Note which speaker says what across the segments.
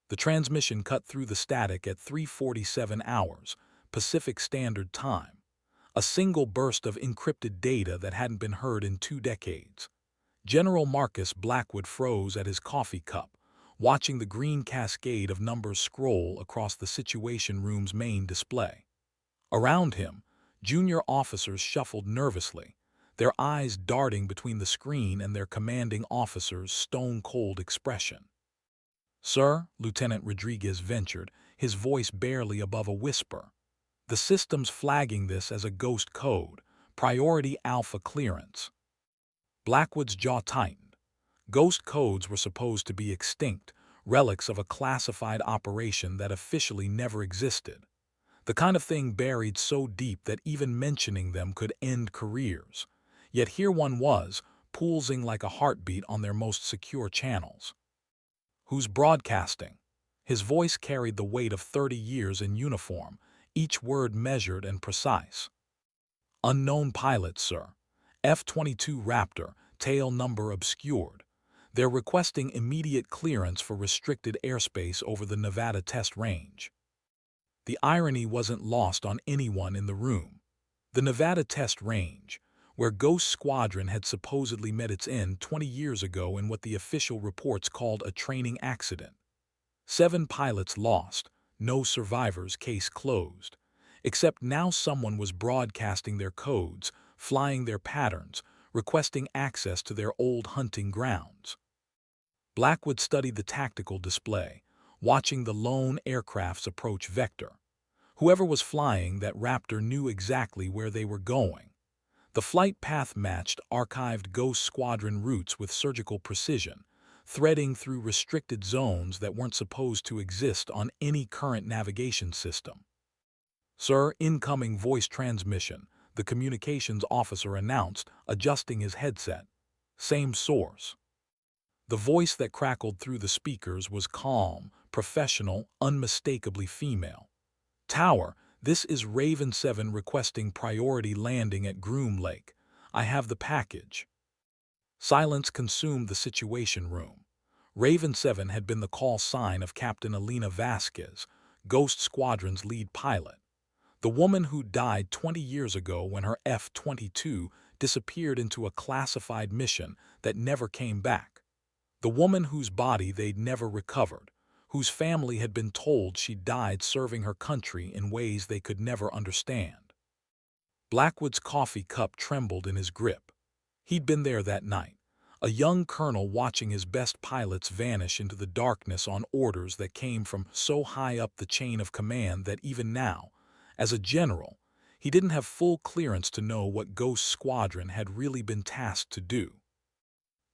Speaker 1: The transmission cut through the static at 3:47 hours, Pacific Standard Time. A single burst of encrypted data that hadn't been heard in 2 decades. General Marcus Blackwood froze at his coffee cup, watching the green cascade of numbers scroll across the Situation Room's main display. Around him, junior officers shuffled nervously, their eyes darting between the screen and their commanding officer's stone-cold expression. "Sir," Lieutenant Rodriguez ventured, his voice barely above a whisper, "the system's flagging this as a ghost code, priority alpha clearance." Blackwood's jaw tightened. Ghost codes were supposed to be extinct, relics of a classified operation that officially never existed. The kind of thing buried so deep that even mentioning them could end careers. Yet here one was, pulsing like a heartbeat on their most secure channels. "Who's broadcasting?" His voice carried the weight of 30 years in uniform, each word measured and precise. "Unknown pilot, sir. F-22 Raptor, tail number obscured. They're requesting immediate clearance for restricted airspace over the Nevada test range." The irony wasn't lost on anyone in the room. The Nevada test range, where Ghost Squadron had supposedly met its end 20 years ago in what the official reports called a training accident. 7 pilots lost, no survivors, case closed. Except now someone was broadcasting their codes, flying their patterns, requesting access to their old hunting grounds. Blackwood studied the tactical display, watching the lone aircraft's approach vector. Whoever was flying that Raptor knew exactly where they were going. The flight path matched archived Ghost Squadron routes with surgical precision, threading through restricted zones that weren't supposed to exist on any current navigation system. "Sir, incoming voice transmission," the communications officer announced, adjusting his headset. "Same source." The voice that crackled through the speakers was calm, professional, unmistakably female. "Tower, this is Raven 7 requesting priority landing at Groom Lake. I have the package." Silence consumed the Situation Room. Raven 7 had been the call sign of Captain Alina Vasquez, Ghost Squadron's lead pilot. The woman who died 20 years ago when her F-22 disappeared into a classified mission that never came back. The woman whose body they'd never recovered, whose family had been told she died serving her country in ways they could never understand. Blackwood's coffee cup trembled in his grip. He'd been there that night, a young colonel watching his best pilots vanish into the darkness on orders that came from so high up the chain of command that even now, as a general, he didn't have full clearance to know what Ghost Squadron had really been tasked to do.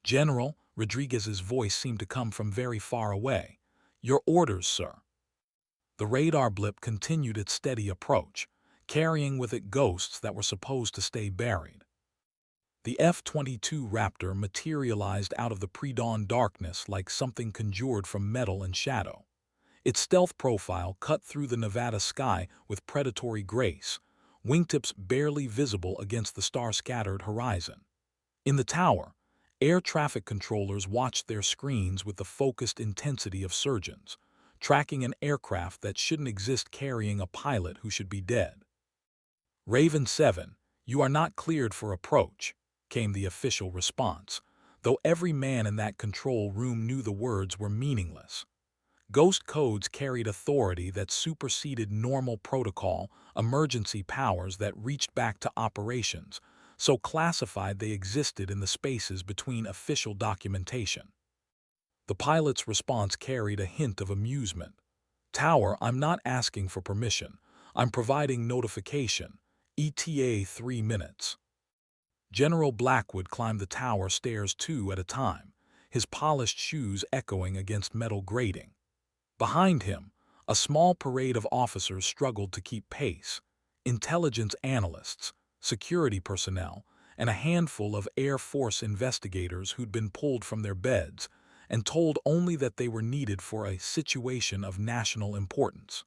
Speaker 1: "General," Rodriguez's voice seemed to come from very far away. "Your orders, sir." The radar blip continued its steady approach, carrying with it ghosts that were supposed to stay buried. The F-22 Raptor materialized out of the pre-dawn darkness like something conjured from metal and shadow. Its stealth profile cut through the Nevada sky with predatory grace, wingtips barely visible against the star-scattered horizon. In the tower, air traffic controllers watched their screens with the focused intensity of surgeons, tracking an aircraft that shouldn't exist carrying a pilot who should be dead. "Raven 7, you are not cleared for approach," came the official response, though every man in that control room knew the words were meaningless. Ghost codes carried authority that superseded normal protocol, emergency powers that reached back to operations, so classified they existed in the spaces between official documentation. The pilot's response carried a hint of amusement. "Tower, I'm not asking for permission. I'm providing notification. ETA 3 minutes." General Blackwood climbed the tower stairs 2 at a time, his polished shoes echoing against metal grating. Behind him, a small parade of officers struggled to keep pace: intelligence analysts, security personnel, and a handful of Air Force investigators who'd been pulled from their beds and told only that they were needed for a situation of national importance.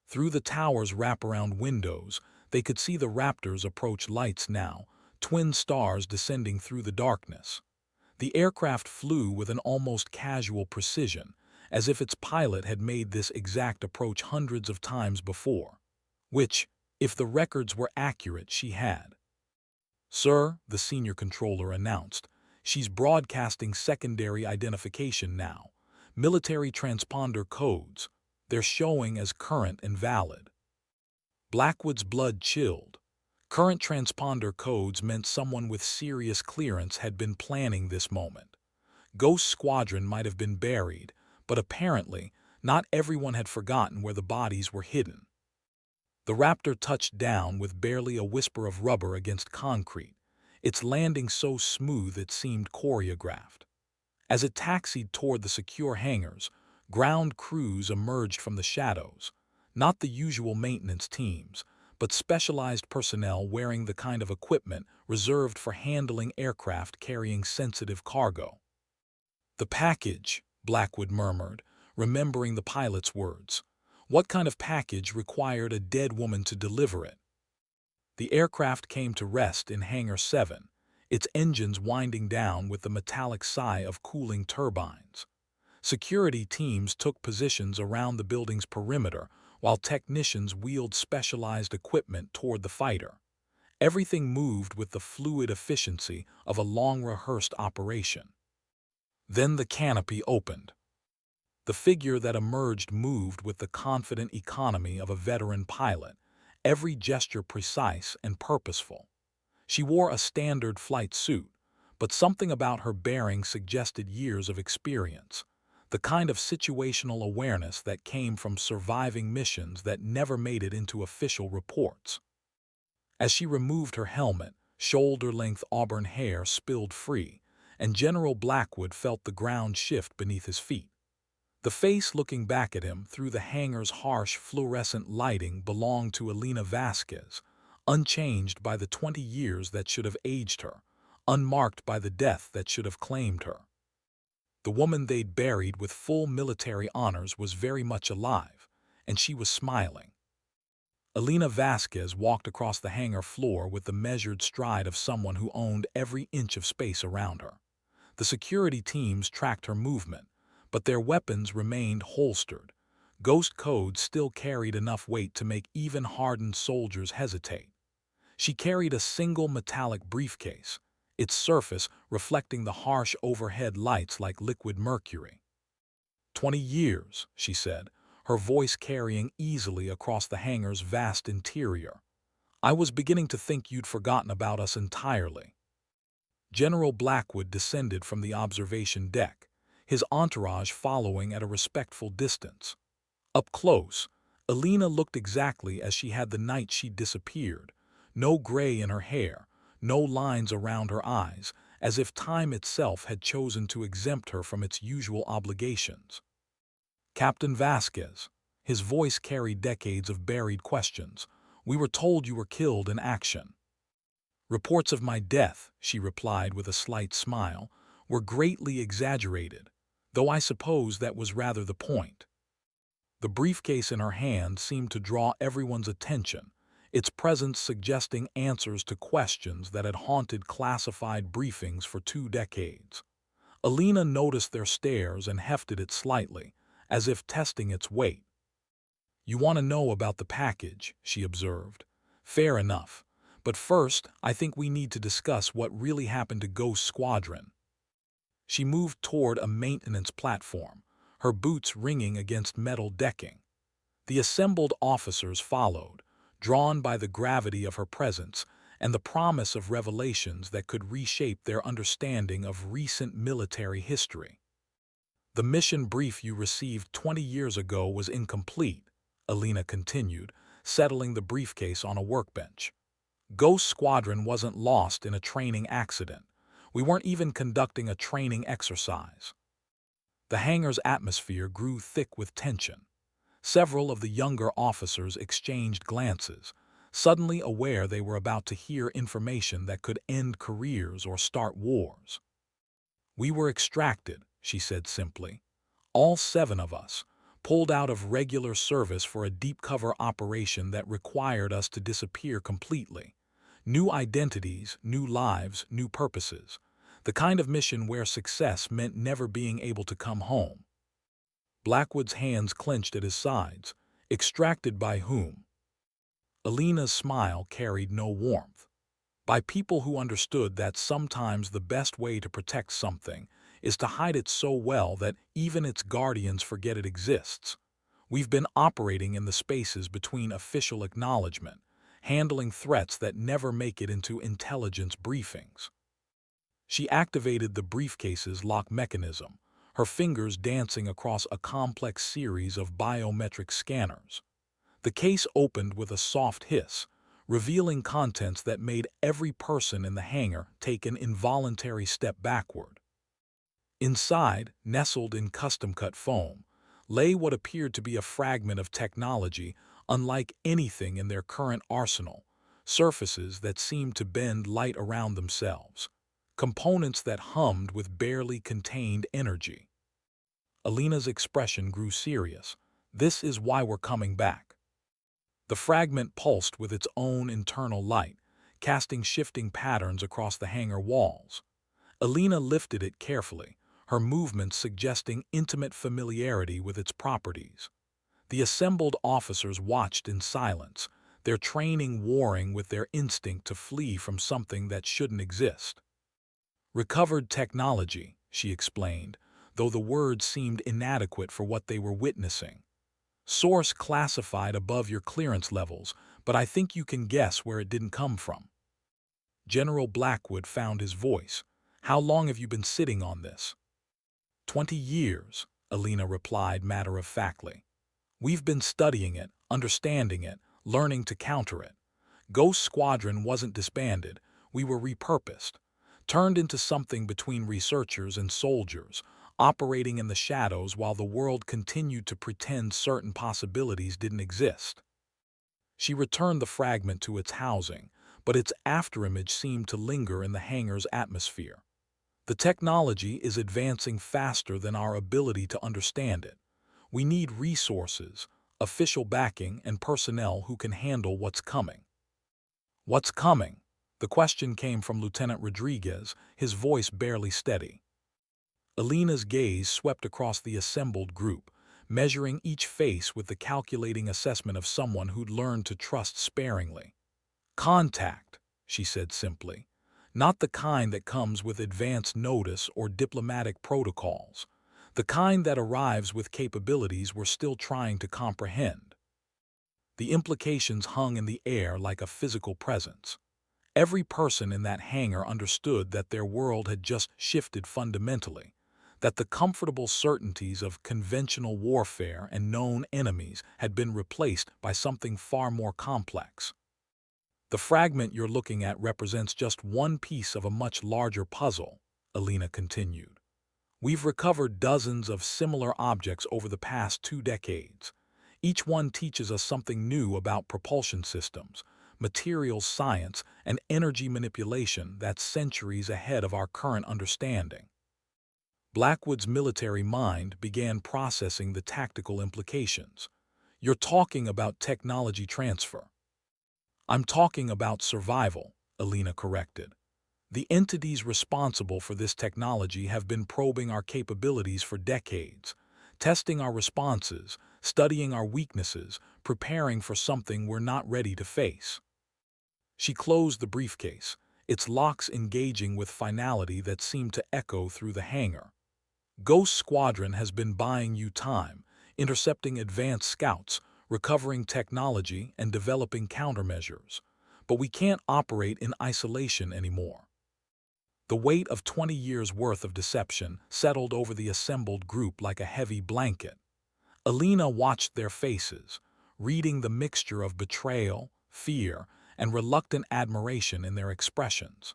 Speaker 1: Through the tower's wraparound windows, they could see the Raptor's approach lights now, twin stars descending through the darkness. The aircraft flew with an almost casual precision, as if its pilot had made this exact approach hundreds of times before, which, if the records were accurate, she had. "Sir," the senior controller announced, "she's broadcasting secondary identification now. Military transponder codes. They're showing as current and valid." Blackwood's blood chilled. Current transponder codes meant someone with serious clearance had been planning this moment. Ghost Squadron might have been buried, but apparently not everyone had forgotten where the bodies were hidden. The Raptor touched down with barely a whisper of rubber against concrete, its landing so smooth it seemed choreographed. As it taxied toward the secure hangars, ground crews emerged from the shadows, not the usual maintenance teams, but specialized personnel wearing the kind of equipment reserved for handling aircraft carrying sensitive cargo. "The package," Blackwood murmured, remembering the pilot's words. What kind of package required a dead woman to deliver it? The aircraft came to rest in Hangar 7, its engines winding down with the metallic sigh of cooling turbines. Security teams took positions around the building's perimeter while technicians wheeled specialized equipment toward the fighter. Everything moved with the fluid efficiency of a long-rehearsed operation. Then the canopy opened. The figure that emerged moved with the confident economy of a veteran pilot, every gesture precise and purposeful. She wore a standard flight suit, but something about her bearing suggested years of experience, the kind of situational awareness that came from surviving missions that never made it into official reports. As she removed her helmet, shoulder-length auburn hair spilled free, and General Blackwood felt the ground shift beneath his feet. The face looking back at him through the hangar's harsh fluorescent lighting belonged to Elena Vasquez, unchanged by the 20 years that should have aged her, unmarked by the death that should have claimed her. The woman they'd buried with full military honors was very much alive, and she was smiling. Elena Vasquez walked across the hangar floor with the measured stride of someone who owned every inch of space around her. The security teams tracked her movement, but their weapons remained holstered. Ghost codes still carried enough weight to make even hardened soldiers hesitate. She carried a single metallic briefcase, its surface reflecting the harsh overhead lights like liquid mercury. 20 years, she said, her voice carrying easily across the hangar's vast interior. "I was beginning to think you'd forgotten about us entirely." General Blackwood descended from the observation deck, his entourage following at a respectful distance. Up close, Elena looked exactly as she had the night she disappeared, no gray in her hair, no lines around her eyes, as if time itself had chosen to exempt her from its usual obligations. "Captain Vasquez," his voice carried decades of buried questions, "we were told you were killed in action." "Reports of my death," she replied with a slight smile, "were greatly exaggerated, though I suppose that was rather the point." The briefcase in her hand seemed to draw everyone's attention, its presence suggesting answers to questions that had haunted classified briefings for 2 decades. Elena noticed their stares and hefted it slightly, as if testing its weight. "You want to know about the package," she observed. "Fair enough. But first, I think we need to discuss what really happened to Ghost Squadron." She moved toward a maintenance platform, her boots ringing against metal decking. The assembled officers followed, drawn by the gravity of her presence and the promise of revelations that could reshape their understanding of recent military history. "The mission brief you received 20 years ago was incomplete," Elena continued, settling the briefcase on a workbench. "Ghost Squadron wasn't lost in a training accident. We weren't even conducting a training exercise." The hangar's atmosphere grew thick with tension. Several of the younger officers exchanged glances, suddenly aware they were about to hear information that could end careers or start wars. "We were extracted," she said simply. "All 7 of us, pulled out of regular service for a deep-cover operation that required us to disappear completely. New identities, new lives, new purposes. The kind of mission where success meant never being able to come home." Blackwood's hands clenched at his sides. Extracted by whom? Alina's smile carried no warmth. By people who understood that sometimes the best way to protect something is to hide it so well that even its guardians forget it exists. We've been operating in the spaces between official acknowledgement, handling threats that never make it into intelligence briefings. She activated the briefcase's lock mechanism, her fingers dancing across a complex series of biometric scanners. The case opened with a soft hiss, revealing contents that made every person in the hangar take an involuntary step backward. Inside, nestled in custom-cut foam, lay what appeared to be a fragment of technology unlike anything in their current arsenal, surfaces that seemed to bend light around themselves, components that hummed with barely contained energy. Alina's expression grew serious. This is why we're coming back. The fragment pulsed with its own internal light, casting shifting patterns across the hangar walls. Alina lifted it carefully, her movements suggesting intimate familiarity with its properties. The assembled officers watched in silence, their training warring with their instinct to flee from something that shouldn't exist. Recovered technology, she explained, though the words seemed inadequate for what they were witnessing. Source classified above your clearance levels, but I think you can guess where it didn't come from. General Blackwood found his voice. How long have you been sitting on this? 20 years, Alina replied matter-of-factly. We've been studying it, understanding it, learning to counter it. Ghost Squadron wasn't disbanded, we were repurposed, turned into something between researchers and soldiers, operating in the shadows while the world continued to pretend certain possibilities didn't exist. She returned the fragment to its housing, but its afterimage seemed to linger in the hangar's atmosphere. The technology is advancing faster than our ability to understand it. We need resources, official backing, and personnel who can handle what's coming. What's coming? The question came from Lieutenant Rodriguez, his voice barely steady. Alina's gaze swept across the assembled group, measuring each face with the calculating assessment of someone who'd learned to trust sparingly. Contact, she said simply. Not the kind that comes with advance notice or diplomatic protocols. The kind that arrives with capabilities we're still trying to comprehend. The implications hung in the air like a physical presence. Every person in that hangar understood that their world had just shifted fundamentally, that the comfortable certainties of conventional warfare and known enemies had been replaced by something far more complex. The fragment you're looking at represents just one piece of a much larger puzzle, Alina continued. We've recovered dozens of similar objects over the past 2 decades. Each one teaches us something new about propulsion systems, materials science, and energy manipulation that's centuries ahead of our current understanding. Blackwood's military mind began processing the tactical implications. You're talking about technology transfer. I'm talking about survival, Alina corrected. The entities responsible for this technology have been probing our capabilities for decades, testing our responses, studying our weaknesses, preparing for something we're not ready to face. She closed the briefcase, its locks engaging with finality that seemed to echo through the hangar. Ghost Squadron has been buying you time, intercepting advanced scouts, recovering technology, and developing countermeasures. But we can't operate in isolation anymore. The weight of 20 years' worth of deception settled over the assembled group like a heavy blanket. Alina watched their faces, reading the mixture of betrayal, fear, and reluctant admiration in their expressions.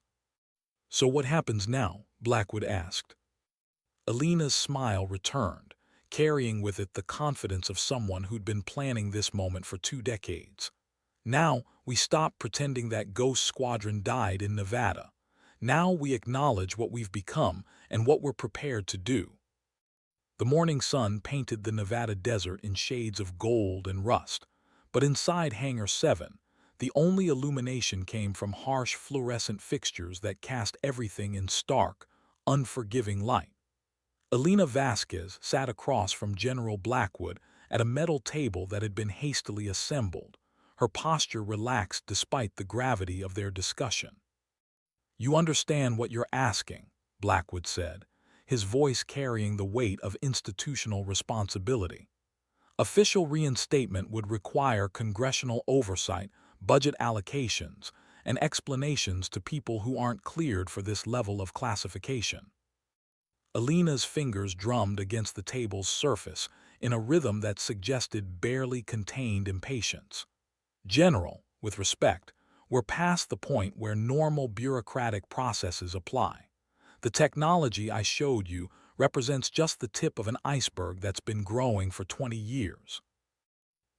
Speaker 1: So what happens now? Blackwood asked. Alina's smile returned, carrying with it the confidence of someone who'd been planning this moment for 2 decades. Now we stop pretending that Ghost Squadron died in Nevada. Now we acknowledge what we've become and what we're prepared to do. The morning sun painted the Nevada desert in shades of gold and rust, but inside Hangar 7, the only illumination came from harsh fluorescent fixtures that cast everything in stark, unforgiving light. Elena Vasquez sat across from General Blackwood at a metal table that had been hastily assembled, her posture relaxed despite the gravity of their discussion. "You understand what you're asking," Blackwood said, his voice carrying the weight of institutional responsibility. "Official reinstatement would require congressional oversight, budget allocations, and explanations to people who aren't cleared for this level of classification." Elena's fingers drummed against the table's surface in a rhythm that suggested barely contained impatience. "General, with respect, we're past the point where normal bureaucratic processes apply. The technology I showed you represents just the tip of an iceberg that's been growing for 20 years.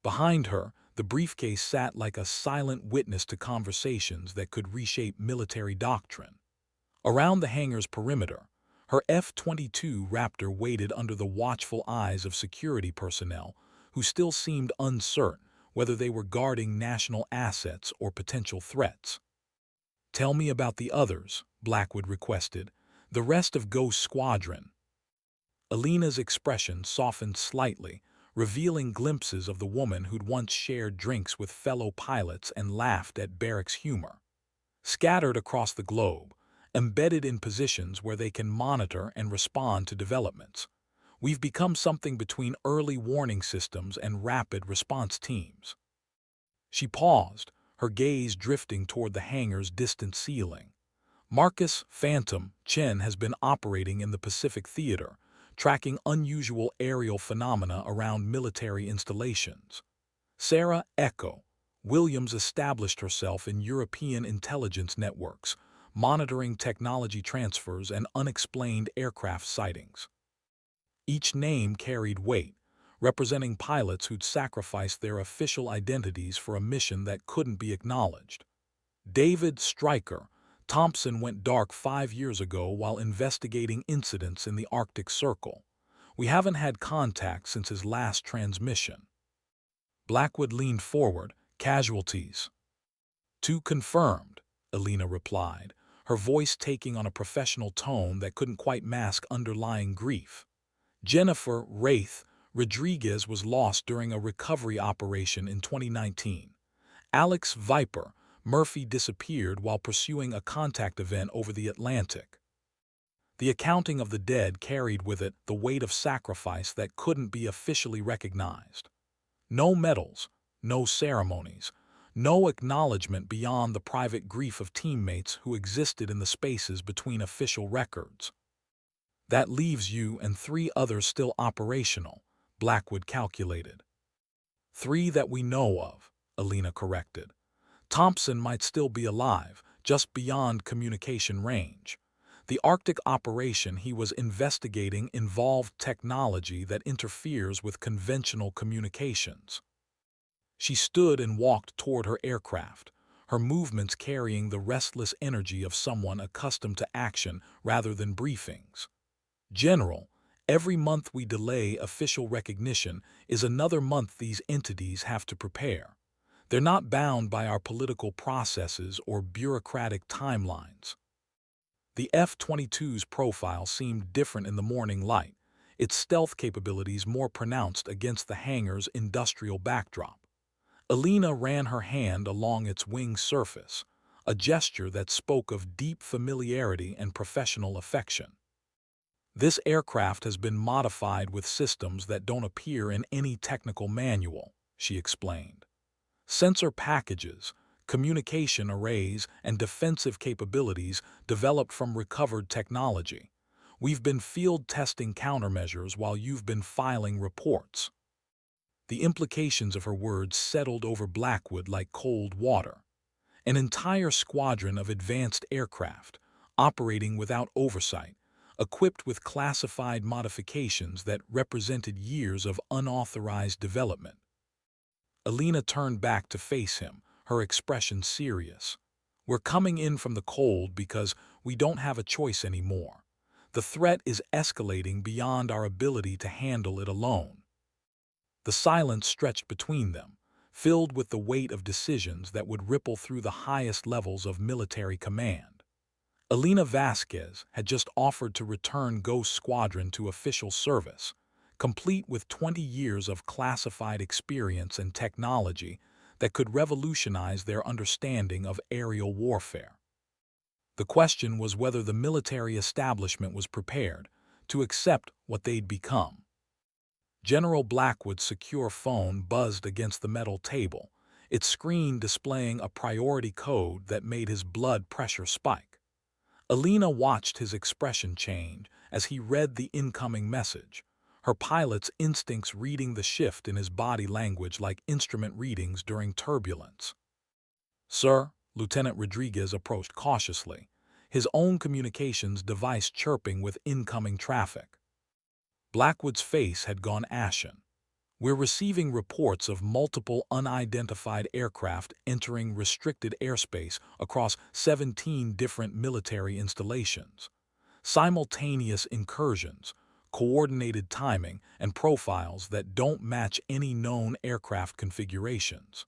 Speaker 1: Behind her, the briefcase sat like a silent witness to conversations that could reshape military doctrine. Around the hangar's perimeter, her F-22 Raptor waited under the watchful eyes of security personnel who still seemed uncertain whether they were guarding national assets or potential threats. "Tell me about the others," Blackwood requested, "the rest of Ghost Squadron." Elena's expression softened slightly, revealing glimpses of the woman who'd once shared drinks with fellow pilots and laughed at barracks humor. "Scattered across the globe, embedded in positions where they can monitor and respond to developments. We've become something between early warning systems and rapid response teams." She paused, her gaze drifting toward the hangar's distant ceiling. "Marcus Phantom Chen has been operating in the Pacific Theater, tracking unusual aerial phenomena around military installations. Sarah Echo Williams established herself in European intelligence networks, monitoring technology transfers and unexplained aircraft sightings." Each name carried weight, representing pilots who'd sacrificed their official identities for a mission that couldn't be acknowledged. "David Stryker Thompson went dark 5 years ago while investigating incidents in the Arctic Circle. We haven't had contact since his last transmission." Blackwood leaned forward. "Casualties?" "Two confirmed," Elena replied, her voice taking on a professional tone that couldn't quite mask underlying grief. "Jennifer Wraith Rodriguez was lost during a recovery operation in 2019. Alex Viper Murphy disappeared while pursuing a contact event over the Atlantic." The accounting of the dead carried with it the weight of sacrifice that couldn't be officially recognized. No medals, no ceremonies, no acknowledgement beyond the private grief of teammates who existed in the spaces between official records. "That leaves you and 3 others still operational," Blackwood calculated. "3 that we know of," Elena corrected. "Thompson might still be alive, just beyond communication range. The Arctic operation he was investigating involved technology that interferes with conventional communications." She stood and walked toward her aircraft, her movements carrying the restless energy of someone accustomed to action rather than briefings. "General, every month we delay official recognition is another month these entities have to prepare. They're not bound by our political processes or bureaucratic timelines." The F-22's profile seemed different in the morning light, its stealth capabilities more pronounced against the hangar's industrial backdrop. Elena ran her hand along its wing surface, a gesture that spoke of deep familiarity and professional affection. "This aircraft has been modified with systems that don't appear in any technical manual," she explained. "Sensor packages, communication arrays, and defensive capabilities developed from recovered technology. We've been field testing countermeasures while you've been filing reports." The implications of her words settled over Blackwood like cold water. An entire squadron of advanced aircraft, operating without oversight, equipped with classified modifications that represented years of unauthorized development. Elena turned back to face him, her expression serious. "We're coming in from the cold because we don't have a choice anymore. The threat is escalating beyond our ability to handle it alone." The silence stretched between them, filled with the weight of decisions that would ripple through the highest levels of military command. Elena Vasquez had just offered to return Ghost Squadron to official service, complete with 20 years of classified experience and technology that could revolutionize their understanding of aerial warfare. The question was whether the military establishment was prepared to accept what they'd become. General Blackwood's secure phone buzzed against the metal table, its screen displaying a priority code that made his blood pressure spike. Elena watched his expression change as he read the incoming message, her pilot's instincts reading the shift in his body language like instrument readings during turbulence. "Sir," Lieutenant Rodriguez approached cautiously, his own communications device chirping with incoming traffic. Blackwood's face had gone ashen. "We're receiving reports of multiple unidentified aircraft entering restricted airspace across 17 different military installations. Simultaneous incursions, coordinated timing, and profiles that don't match any known aircraft configurations."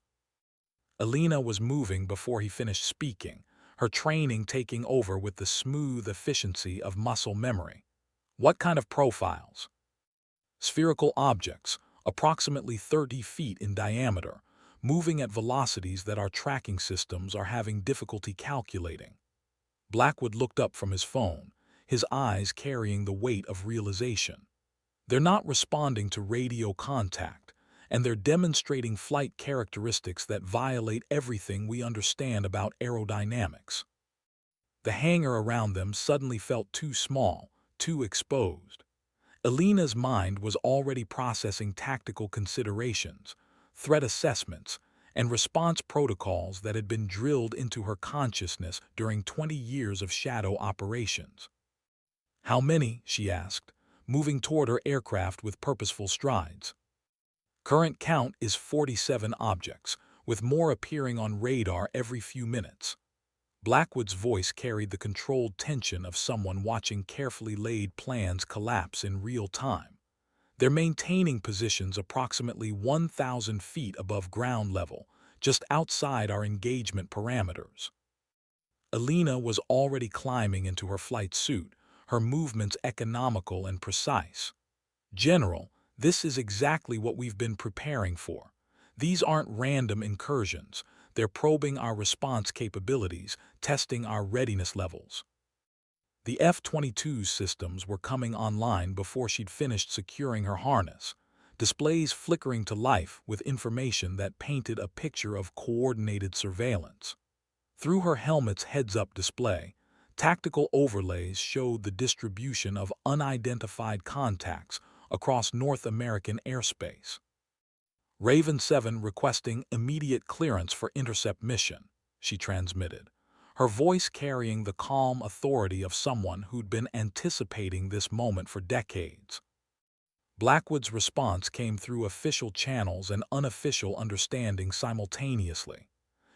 Speaker 1: Elena was moving before he finished speaking, her training taking over with the smooth efficiency of muscle memory. "What kind of profiles?" "Spherical objects, approximately 30 feet in diameter, moving at velocities that our tracking systems are having difficulty calculating." Blackwood looked up from his phone, his eyes carrying the weight of realization. "They're not responding to radio contact, and they're demonstrating flight characteristics that violate everything we understand about aerodynamics." The hangar around them suddenly felt too small, too exposed. Elena's mind was already processing tactical considerations, threat assessments, and response protocols that had been drilled into her consciousness during 20 years of shadow operations. "How many?" she asked, moving toward her aircraft with purposeful strides. "Current count is 47 objects, with more appearing on radar every few minutes." Blackwood's voice carried the controlled tension of someone watching carefully laid plans collapse in real time. "They're maintaining positions approximately 1,000 feet above ground level, just outside our engagement parameters." Elena was already climbing into her flight suit, her movements economical and precise. "General, this is exactly what we've been preparing for. These aren't random incursions. They're probing our response capabilities, testing our readiness levels." The F-22's systems were coming online before she'd finished securing her harness, displays flickering to life with information that painted a picture of coordinated surveillance. Through her helmet's heads-up display, tactical overlays showed the distribution of unidentified contacts across North American airspace. "Raven 7 requesting immediate clearance for intercept mission," she transmitted, her voice carrying the calm authority of someone who'd been anticipating this moment for decades. Blackwood's response came through official channels and unofficial understanding simultaneously.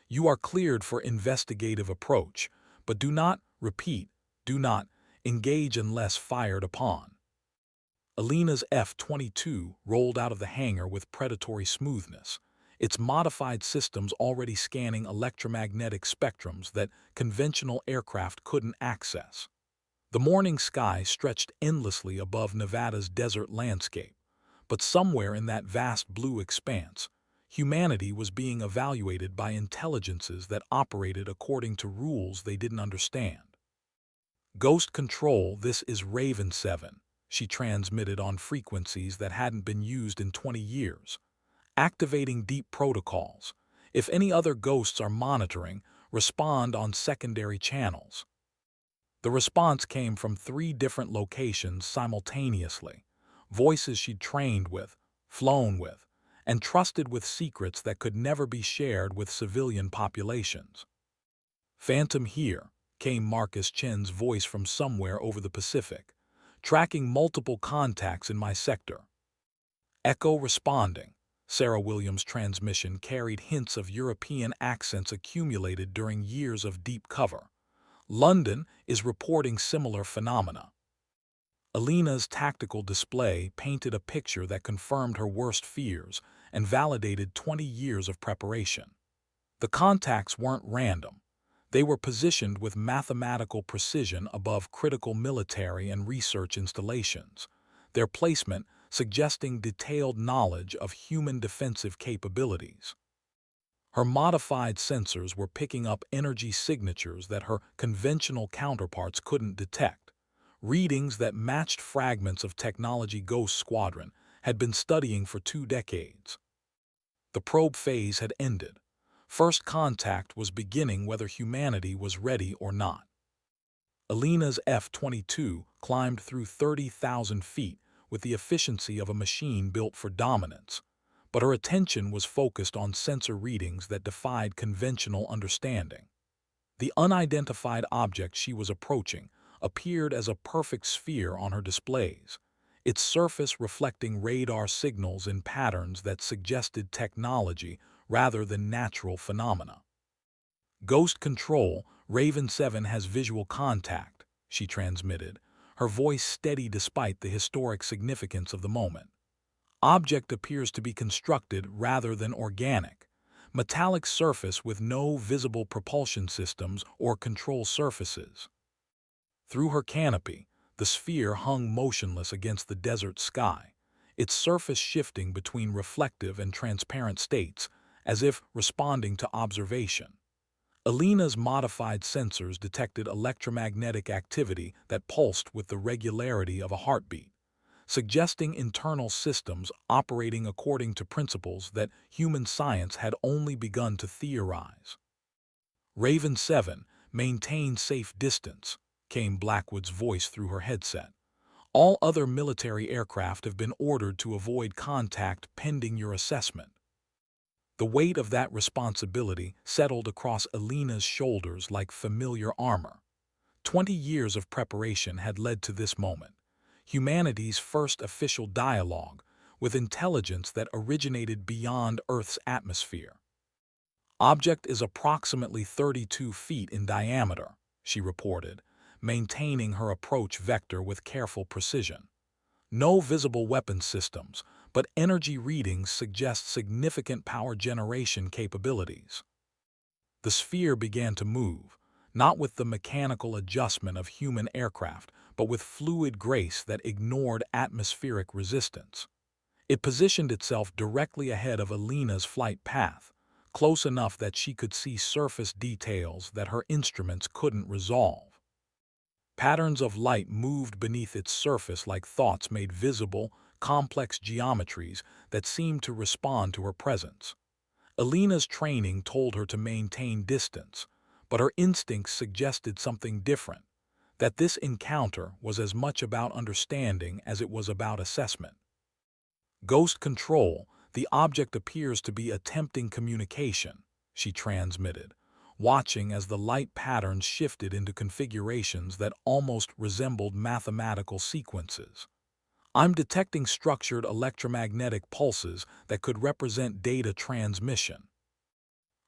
Speaker 1: "You are cleared for investigative approach, but do not, repeat, do not, engage unless fired upon." Elena's F-22 rolled out of the hangar with predatory smoothness, its modified systems already scanning electromagnetic spectrums that conventional aircraft couldn't access. The morning sky stretched endlessly above Nevada's desert landscape, but somewhere in that vast blue expanse, humanity was being evaluated by intelligences that operated according to rules they didn't understand. "Ghost Control, this is Raven 7. She transmitted on frequencies that hadn't been used in 20 years. "Activating deep protocols. If any other ghosts are monitoring, respond on secondary channels." The response came from 3 different locations simultaneously, voices she'd trained with, flown with, and trusted with secrets that could never be shared with civilian populations. "Phantom here," came Marcus Chen's voice from somewhere over the Pacific, "tracking multiple contacts in my sector." "Echo responding." Sarah Williams' transmission carried hints of European accents accumulated during years of deep cover. "London is reporting similar phenomena." Elena's tactical display painted a picture that confirmed her worst fears and validated 20 years of preparation. The contacts weren't random. They were positioned with mathematical precision above critical military and research installations, their placement suggesting detailed knowledge of human defensive capabilities. Her modified sensors were picking up energy signatures that her conventional counterparts couldn't detect, readings that matched fragments of technology Ghost Squadron had been studying for 2 decades. The probe phase had ended. First contact was beginning whether humanity was ready or not. Alina's F-22 climbed through 30,000 feet with the efficiency of a machine built for dominance, but her attention was focused on sensor readings that defied conventional understanding. The unidentified object she was approaching appeared as a perfect sphere on her displays, its surface reflecting radar signals in patterns that suggested technology rather than natural phenomena. "Ghost Control, Raven 7 has visual contact," she transmitted, her voice steady despite the historic significance of the moment. "Object appears to be constructed rather than organic. Metallic surface with no visible propulsion systems or control surfaces." Through her canopy, the sphere hung motionless against the desert sky, its surface shifting between reflective and transparent states, as if responding to observation. Alina's modified sensors detected electromagnetic activity that pulsed with the regularity of a heartbeat, suggesting internal systems operating according to principles that human science had only begun to theorize. "Raven 7, maintain safe distance," came Blackwood's voice through her headset. "All other military aircraft have been ordered to avoid contact pending your assessment." The weight of that responsibility settled across Alina's shoulders like familiar armor. 20 years of preparation had led to this moment, humanity's first official dialogue with intelligence that originated beyond Earth's atmosphere. "Object is approximately 32 feet in diameter," she reported, maintaining her approach vector with careful precision. "No visible weapon systems, but energy readings suggest significant power generation capabilities." The sphere began to move, not with the mechanical adjustment of human aircraft, but with fluid grace that ignored atmospheric resistance. It positioned itself directly ahead of Alina's flight path, close enough that she could see surface details that her instruments couldn't resolve. Patterns of light moved beneath its surface like thoughts made visible, complex geometries that seemed to respond to her presence. Alina's training told her to maintain distance, but her instincts suggested something different, that this encounter was as much about understanding as it was about assessment. "Ghost Control, the object appears to be attempting communication," she transmitted, watching as the light patterns shifted into configurations that almost resembled mathematical sequences. "I'm detecting structured electromagnetic pulses that could represent data transmission."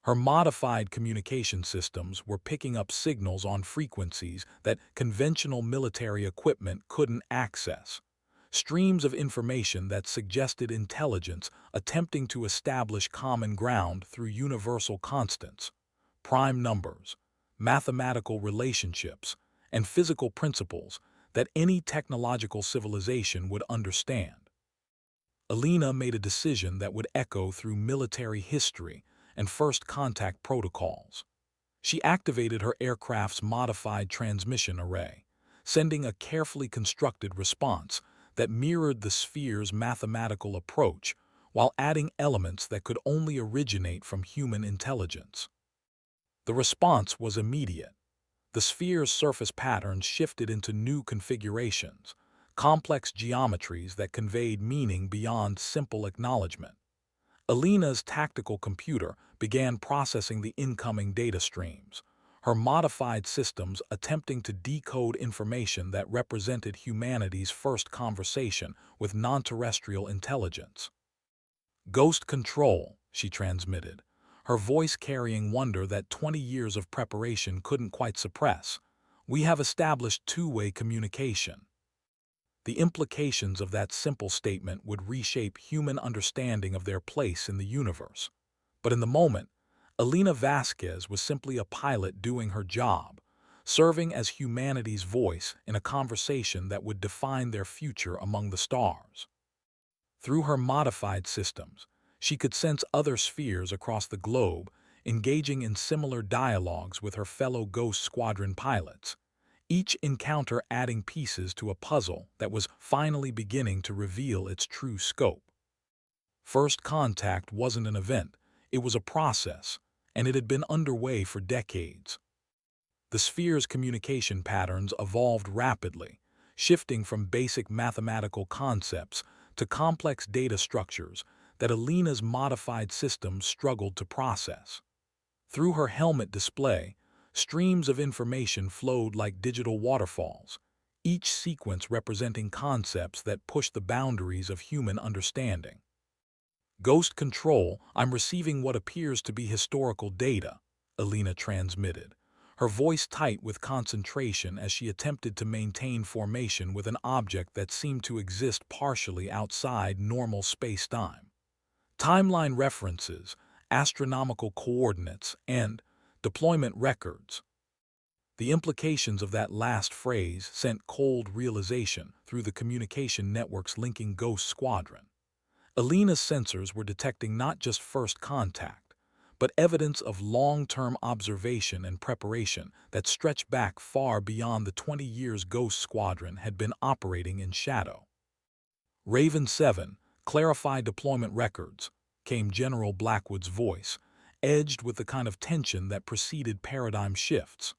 Speaker 1: Her modified communication systems were picking up signals on frequencies that conventional military equipment couldn't access. Streams of information that suggested intelligence attempting to establish common ground through universal constants, prime numbers, mathematical relationships, and physical principles that any technological civilization would understand. Alina made a decision that would echo through military history and first contact protocols. She activated her aircraft's modified transmission array, sending a carefully constructed response that mirrored the sphere's mathematical approach while adding elements that could only originate from human intelligence. The response was immediate. The sphere's surface patterns shifted into new configurations, complex geometries that conveyed meaning beyond simple acknowledgement. Alina's tactical computer began processing the incoming data streams, her modified systems attempting to decode information that represented humanity's first conversation with non-terrestrial intelligence. "Ghost Control," she transmitted, her voice carrying wonder that 20 years of preparation couldn't quite suppress. "We have established two-way communication." The implications of that simple statement would reshape human understanding of their place in the universe. But in the moment, Alina Vasquez was simply a pilot doing her job, serving as humanity's voice in a conversation that would define their future among the stars. Through her modified systems, she could sense other spheres across the globe, engaging in similar dialogues with her fellow Ghost Squadron pilots, each encounter adding pieces to a puzzle that was finally beginning to reveal its true scope. First contact wasn't an event, it was a process, and it had been underway for decades. The sphere's communication patterns evolved rapidly, shifting from basic mathematical concepts to complex data structures that Alina's modified systems struggled to process. Through her helmet display, streams of information flowed like digital waterfalls, each sequence representing concepts that pushed the boundaries of human understanding. Ghost Control, I'm receiving what appears to be historical data, Alina transmitted, her voice tight with concentration as she attempted to maintain formation with an object that seemed to exist partially outside normal space-time. Timeline references, astronomical coordinates, and deployment records. The implications of that last phrase sent cold realization through the communication networks linking Ghost Squadron. Alina's sensors were detecting not just first contact, but evidence of long-term observation and preparation that stretched back far beyond the 20 years Ghost Squadron had been operating in shadow. Raven 7, clarify deployment records, came General Blackwood's voice, edged with the kind of tension that preceded paradigm shifts.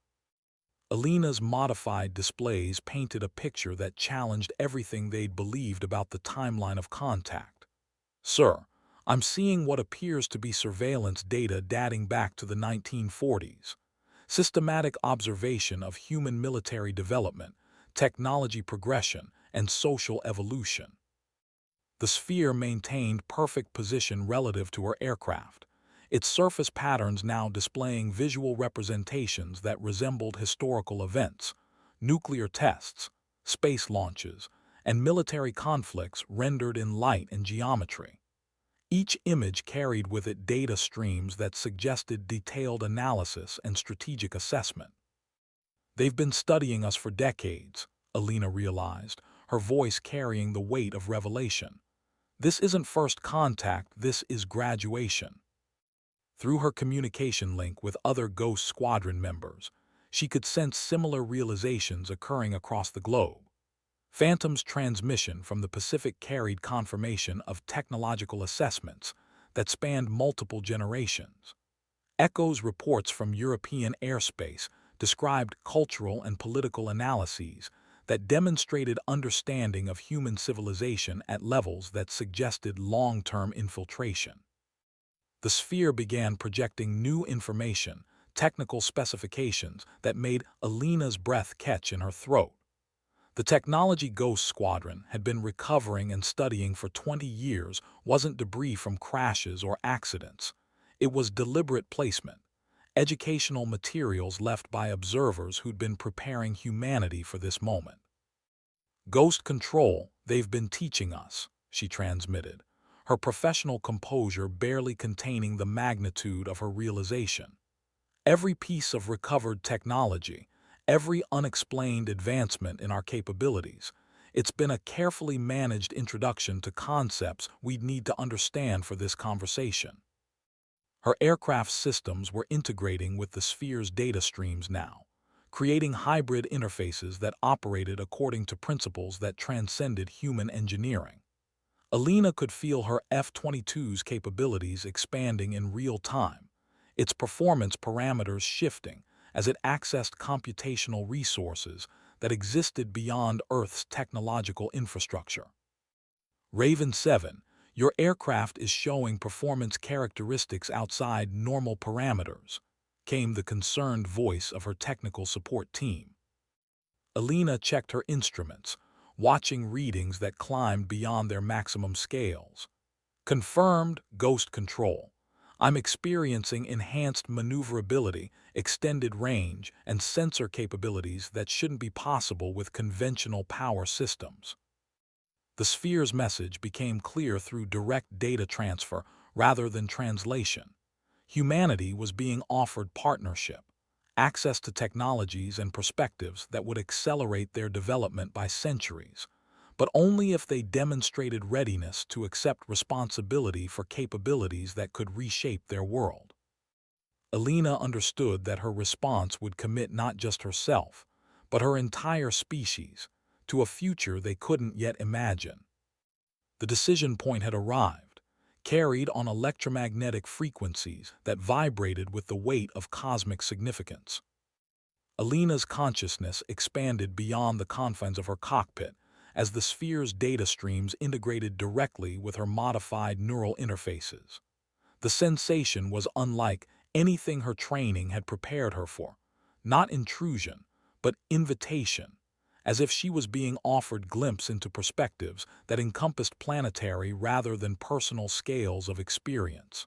Speaker 1: Alina's modified displays painted a picture that challenged everything they'd believed about the timeline of contact. Sir, I'm seeing what appears to be surveillance data dating back to the 1940s. Systematic observation of human military development, technology progression, and social evolution. The sphere maintained perfect position relative to her aircraft, its surface patterns now displaying visual representations that resembled historical events, nuclear tests, space launches, and military conflicts rendered in light and geometry. Each image carried with it data streams that suggested detailed analysis and strategic assessment. They've been studying us for decades, Alina realized, her voice carrying the weight of revelation. This isn't first contact, this is graduation. Through her communication link with other Ghost Squadron members, she could sense similar realizations occurring across the globe. Phantom's transmission from the Pacific carried confirmation of technological assessments that spanned multiple generations. Echo's reports from European airspace described cultural and political analyses that demonstrated understanding of human civilization at levels that suggested long-term infiltration. The sphere began projecting new information, technical specifications that made Alina's breath catch in her throat. The technology Ghost Squadron had been recovering and studying for 20 years wasn't debris from crashes or accidents. It was deliberate placement, educational materials left by observers who'd been preparing humanity for this moment. Ghost Control, they've been teaching us, she transmitted, her professional composure barely containing the magnitude of her realization. Every piece of recovered technology, every unexplained advancement in our capabilities, it's been a carefully managed introduction to concepts we'd need to understand for this conversation. Her aircraft systems were integrating with the sphere's data streams now, creating hybrid interfaces that operated according to principles that transcended human engineering. Alina could feel her F-22's capabilities expanding in real time, its performance parameters shifting as it accessed computational resources that existed beyond Earth's technological infrastructure. Raven 7, your aircraft is showing performance characteristics outside normal parameters, came the concerned voice of her technical support team. Alina checked her instruments, watching readings that climbed beyond their maximum scales. Confirmed Ghost Control. I'm experiencing enhanced maneuverability, extended range, and sensor capabilities that shouldn't be possible with conventional power systems. The sphere's message became clear through direct data transfer rather than translation, Humanity was being offered partnership, access to technologies and perspectives that would accelerate their development by centuries, but only if they demonstrated readiness to accept responsibility for capabilities that could reshape their world. Alina understood that her response would commit not just herself, but her entire species, to a future they couldn't yet imagine. The decision point had arrived, carried on electromagnetic frequencies that vibrated with the weight of cosmic significance. Alina's consciousness expanded beyond the confines of her cockpit as the sphere's data streams integrated directly with her modified neural interfaces. The sensation was unlike anything her training had prepared her for, not intrusion, but invitation, as if she was being offered glimpse into perspectives that encompassed planetary rather than personal scales of experience.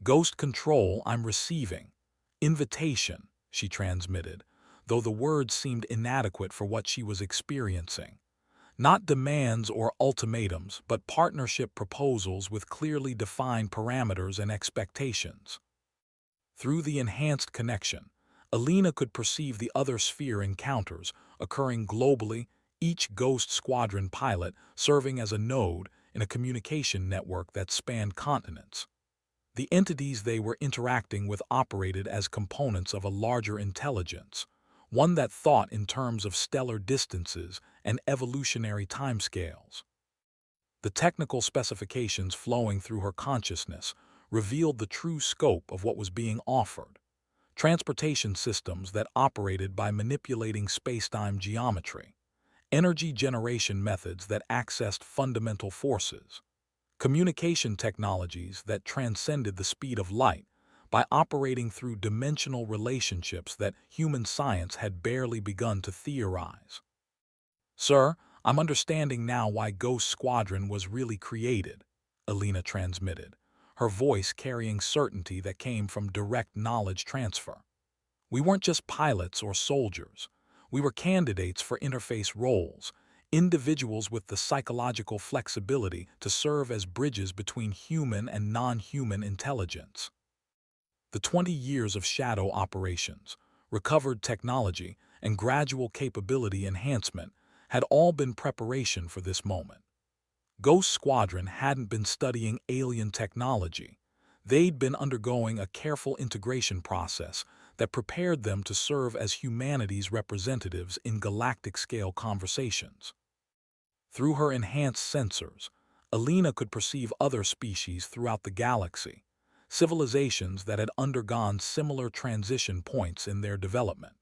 Speaker 1: Ghost control I'm receiving. Invitation, she transmitted, though the words seemed inadequate for what she was experiencing. Not demands or ultimatums, but partnership proposals with clearly defined parameters and expectations. Through the enhanced connection, Alina could perceive the other sphere encounters occurring globally, each Ghost Squadron pilot serving as a node in a communication network that spanned continents. The entities they were interacting with operated as components of a larger intelligence, one that thought in terms of stellar distances and evolutionary timescales. The technical specifications flowing through her consciousness revealed the true scope of what was being offered: transportation systems that operated by manipulating spacetime geometry, energy generation methods that accessed fundamental forces, communication technologies that transcended the speed of light by operating through dimensional relationships that human science had barely begun to theorize. "Sir, I'm understanding now why Ghost Squadron was really created," Alina transmitted, her voice carrying certainty that came from direct knowledge transfer. "We weren't just pilots or soldiers. We were candidates for interface roles, individuals with the psychological flexibility to serve as bridges between human and non-human intelligence." The 20 years of shadow operations, recovered technology, and gradual capability enhancement had all been preparation for this moment. Ghost Squadron hadn't been studying alien technology. They'd been undergoing a careful integration process that prepared them to serve as humanity's representatives in galactic-scale conversations. Through her enhanced sensors, Alina could perceive other species throughout the galaxy, civilizations that had undergone similar transition points in their development.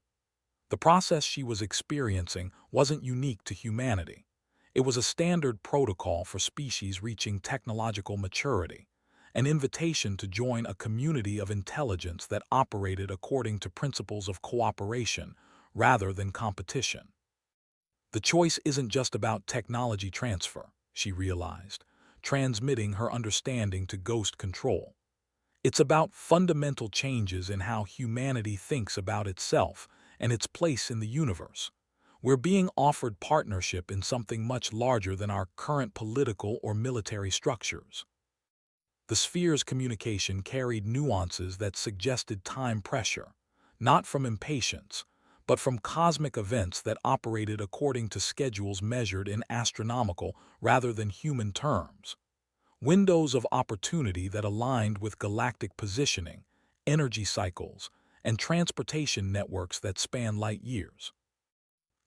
Speaker 1: The process she was experiencing wasn't unique to humanity. It was a standard protocol for species reaching technological maturity, an invitation to join a community of intelligence that operated according to principles of cooperation rather than competition. The choice isn't just about technology transfer, she realized, transmitting her understanding to Ghost Control. It's about fundamental changes in how humanity thinks about itself and its place in the universe. We're being offered partnership in something much larger than our current political or military structures. The sphere's communication carried nuances that suggested time pressure, not from impatience, but from cosmic events that operated according to schedules measured in astronomical rather than human terms. Windows of opportunity that aligned with galactic positioning, energy cycles, and transportation networks that span light years.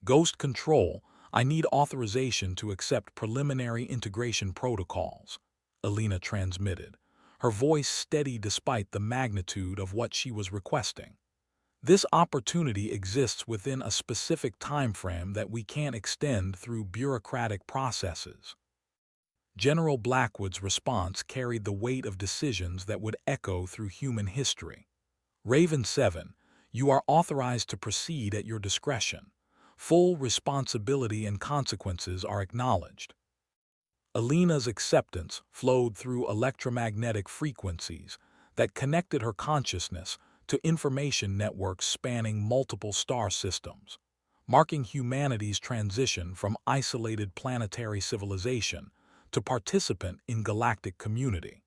Speaker 1: Ghost Control, I need authorization to accept preliminary integration protocols, Alina transmitted, her voice steady despite the magnitude of what she was requesting. This opportunity exists within a specific time frame that we can't extend through bureaucratic processes. General Blackwood's response carried the weight of decisions that would echo through human history. Raven 7, you are authorized to proceed at your discretion. Full responsibility and consequences are acknowledged. Alina's acceptance flowed through electromagnetic frequencies that connected her consciousness to information networks spanning multiple star systems, marking humanity's transition from isolated planetary civilization to participant in galactic community.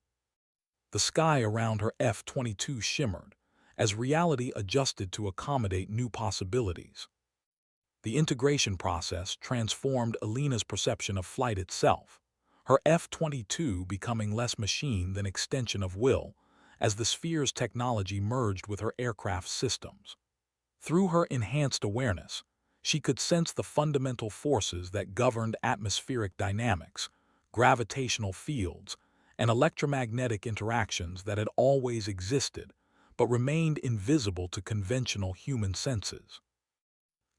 Speaker 1: The sky around her F-22 shimmered as reality adjusted to accommodate new possibilities. The integration process transformed Alina's perception of flight itself, her F-22 becoming less machine than extension of will as the sphere's technology merged with her aircraft systems. Through her enhanced awareness, she could sense the fundamental forces that governed atmospheric dynamics, gravitational fields, and electromagnetic interactions that had always existed but remained invisible to conventional human senses.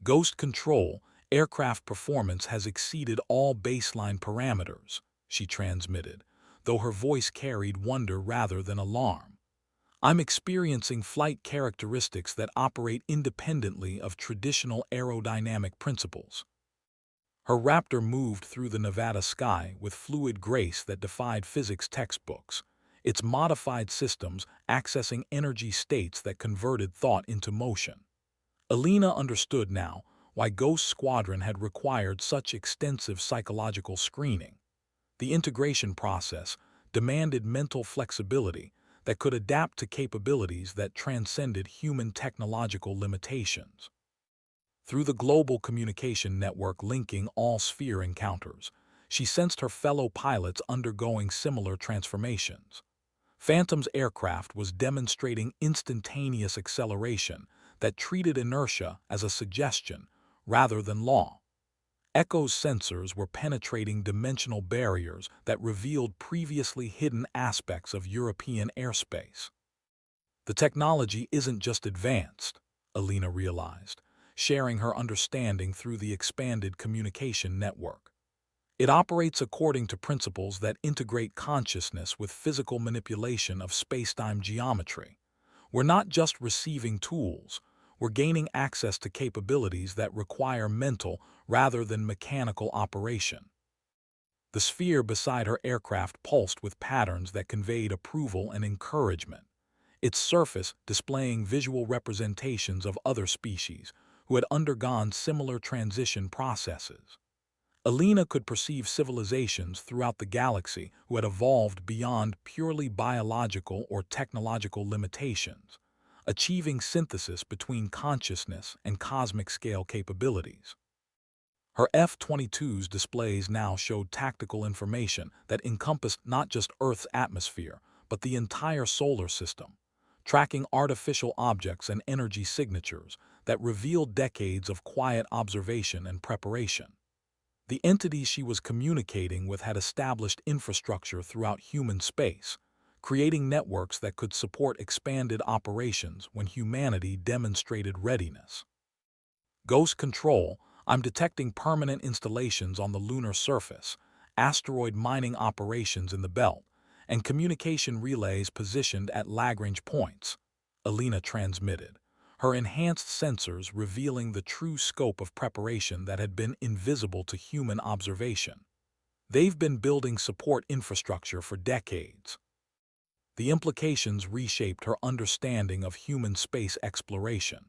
Speaker 1: Ghost Control, aircraft performance has exceeded all baseline parameters, she transmitted, though her voice carried wonder rather than alarm. I'm experiencing flight characteristics that operate independently of traditional aerodynamic principles. Her Raptor moved through the Nevada sky with fluid grace that defied physics textbooks, its modified systems accessing energy states that converted thought into motion. Alina understood now why Ghost Squadron had required such extensive psychological screening. The integration process demanded mental flexibility that could adapt to capabilities that transcended human technological limitations. Through the global communication network linking all sphere encounters, she sensed her fellow pilots undergoing similar transformations. Phantom's aircraft was demonstrating instantaneous acceleration that treated inertia as a suggestion rather than law. Echo's sensors were penetrating dimensional barriers that revealed previously hidden aspects of European airspace. The technology isn't just advanced, Alina realized, sharing her understanding through the expanded communication network. It operates according to principles that integrate consciousness with physical manipulation of spacetime geometry. We're not just receiving tools, we're gaining access to capabilities that require mental rather than mechanical operation. The sphere beside her aircraft pulsed with patterns that conveyed approval and encouragement, its surface displaying visual representations of other species who had undergone similar transition processes. Alina could perceive civilizations throughout the galaxy who had evolved beyond purely biological or technological limitations, achieving synthesis between consciousness and cosmic-scale capabilities. Her F-22's displays now showed tactical information that encompassed not just Earth's atmosphere, but the entire solar system, tracking artificial objects and energy signatures that revealed decades of quiet observation and preparation. The entities she was communicating with had established infrastructure throughout human space, creating networks that could support expanded operations when humanity demonstrated readiness. Ghost Control, I'm detecting permanent installations on the lunar surface, asteroid mining operations in the belt, and communication relays positioned at Lagrange points, Alina transmitted, her enhanced sensors revealing the true scope of preparation that had been invisible to human observation. They've been building support infrastructure for decades. The implications reshaped her understanding of human space exploration,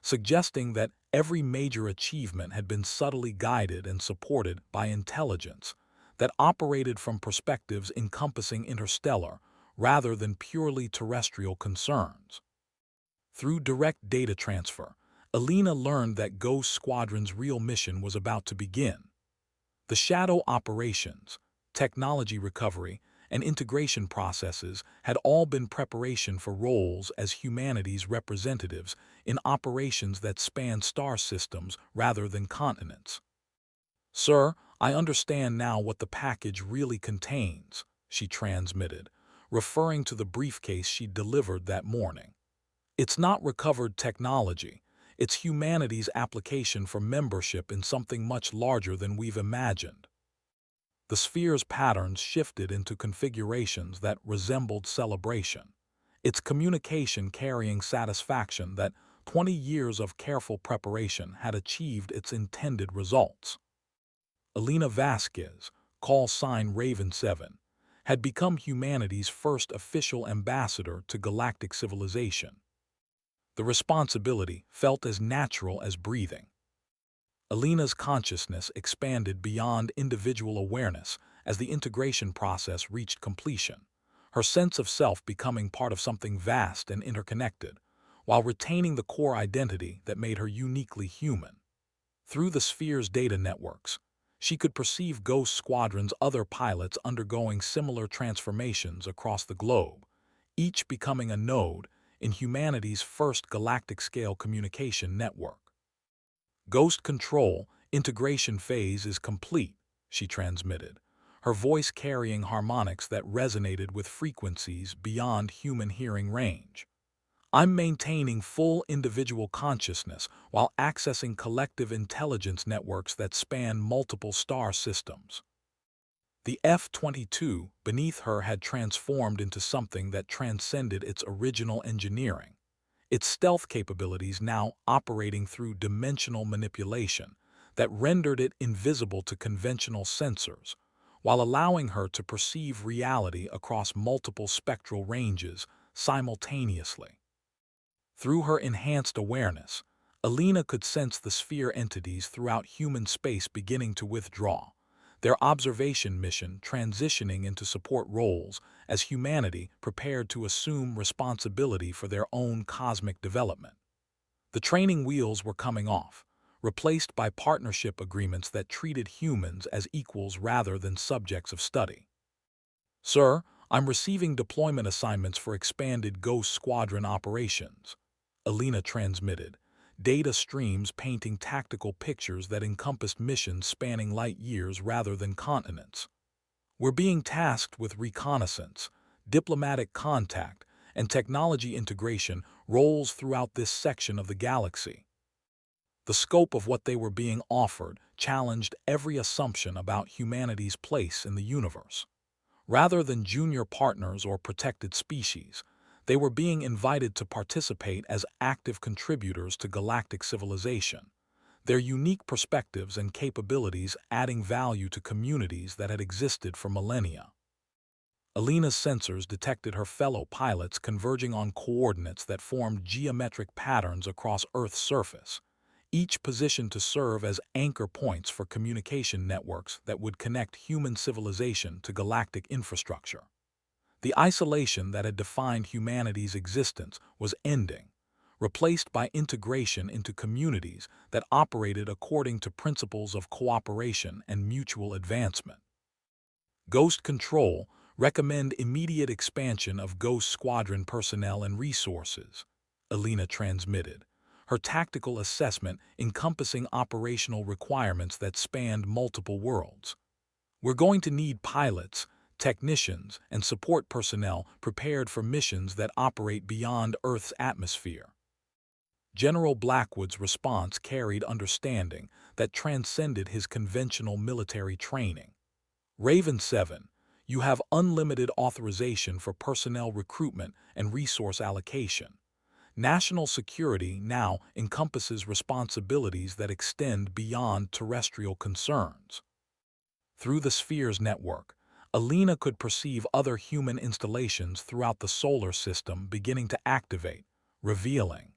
Speaker 1: suggesting that every major achievement had been subtly guided and supported by intelligence that operated from perspectives encompassing interstellar rather than purely terrestrial concerns. Through direct data transfer, Alina learned that Ghost Squadron's real mission was about to begin. The shadow operations, technology recovery, and integration processes had all been preparation for roles as humanity's representatives in operations that span star systems rather than continents. "Sir, I understand now what the package really contains," she transmitted, referring to the briefcase she'd delivered that morning. "It's not recovered technology. It's humanity's application for membership in something much larger than we've imagined." The sphere's patterns shifted into configurations that resembled celebration, its communication carrying satisfaction that 20 years of careful preparation had achieved its intended results. Alina Vasquez, call sign Raven 7, had become humanity's first official ambassador to galactic civilization. The responsibility felt as natural as breathing. Alina's consciousness expanded beyond individual awareness as the integration process reached completion, her sense of self becoming part of something vast and interconnected, while retaining the core identity that made her uniquely human. Through the sphere's data networks, she could perceive Ghost Squadron's other pilots undergoing similar transformations across the globe, each becoming a node in humanity's first galactic-scale communication network. Ghost Control integration phase is complete, she transmitted, her voice carrying harmonics that resonated with frequencies beyond human hearing range. I'm maintaining full individual consciousness while accessing collective intelligence networks that span multiple star systems. The F-22 beneath her had transformed into something that transcended its original engineering, its stealth capabilities now operating through dimensional manipulation that rendered it invisible to conventional sensors, while allowing her to perceive reality across multiple spectral ranges simultaneously. Through her enhanced awareness, Alina could sense the sphere entities throughout human space beginning to withdraw, their observation mission transitioning into support roles as humanity prepared to assume responsibility for their own cosmic development. The training wheels were coming off, replaced by partnership agreements that treated humans as equals rather than subjects of study. Sir, I'm receiving deployment assignments for expanded Ghost Squadron operations, Alina transmitted, data streams painting tactical pictures that encompassed missions spanning light years rather than continents. We're being tasked with reconnaissance, diplomatic contact, and technology integration roles throughout this section of the galaxy. The scope of what they were being offered challenged every assumption about humanity's place in the universe. Rather than junior partners or protected species, they were being invited to participate as active contributors to galactic civilization, their unique perspectives and capabilities adding value to communities that had existed for millennia. Alina's sensors detected her fellow pilots converging on coordinates that formed geometric patterns across Earth's surface, each positioned to serve as anchor points for communication networks that would connect human civilization to galactic infrastructure. The isolation that had defined humanity's existence was ending, replaced by integration into communities that operated according to principles of cooperation and mutual advancement. Ghost Control recommend immediate expansion of Ghost Squadron personnel and resources, Alina transmitted, her tactical assessment encompassing operational requirements that spanned multiple worlds. We're going to need pilots, technicians, and support personnel prepared for missions that operate beyond Earth's atmosphere. General Blackwood's response carried understanding that transcended his conventional military training. Raven 7, you have unlimited authorization for personnel recruitment and resource allocation. National security now encompasses responsibilities that extend beyond terrestrial concerns. Through the Sphere's network, Alina could perceive other human installations throughout the solar system beginning to activate, revealing